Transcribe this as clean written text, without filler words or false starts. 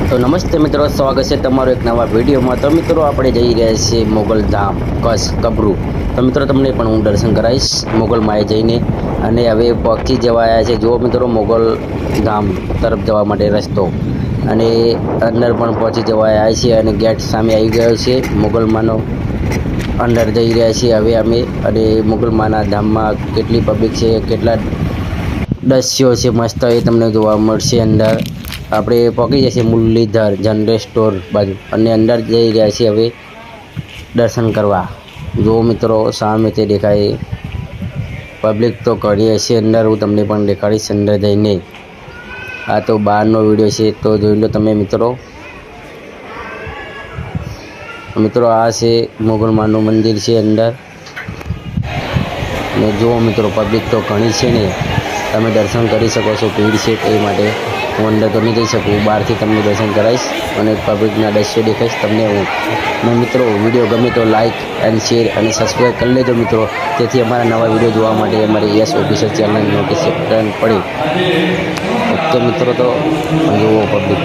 તો નમસ્તે મિત્રો, સ્વાગત છે તમારો એક નવા વિડીયોમાં। તો મિત્રો આપણે જઈ રહ્યા છીએ મોગલ ધામ કચ્છ કબરૂ। તો મિત્રો તમને પણ હું દર્શન કરાવીશ મોગલ માએ જઈને, અને હવે પહોંચી જવા આવ્યા છે। જો મિત્રો મોગલ ધામ તરફ જવા માટે રસ્તો, અને અંદર પણ પહોંચી જવા આવ્યા છે, અને ગેટ સામે આવી ગયો છે મોગલ માનો। અંદર જઈ રહ્યા છીએ હવે અમે, અને મોગલ માના ધામમાં કેટલી પબ્લિક છે, કેટલા દસ્યો છે મસ્ત, એ તમને જોવા મળશે। અંદર આપણે પહોંચી જશે મુરલીધર જનરલ સ્ટોર બાજુ, અને અંદર જઈ રહ્યા છીએ હવે દર્શન કરવા। જો મિત્રો સામે તે દેખાય પબ્લિક તો ઘણી હશે અંદર, હું તમને પણ દેખાડીશ અંદર જઈને। આ તો બહારનો વિડીયો છે, તો જોઈ લો તમે મિત્રો। આ છે મોગલ માનું મંદિર છે અંદર, ને જો મિત્રો પબ્લિક તો ઘણી છે ને, તમે દર્શન કરી શકો છો। ભીડ છે તે માટે હું અંદર તો નહીં જઈ શકું, બહારથી તમને દર્શન કરાવીશ અને પબ્લિકના દૃશ્યો દેખાઈશ તમને હું। અને મિત્રો વિડીયો ગમે તો લાઇક એન્ડ શેર અને સબસ્ક્રાઈબ કરી લેજો મિત્રો, તેથી અમારા નવા વિડીયો જોવા માટે અમારી યસ ઓફિશિયલ ચેનલની નોટિફિકેશન પડે। ઓકે મિત્રો, તો જુઓ પબ્લિક।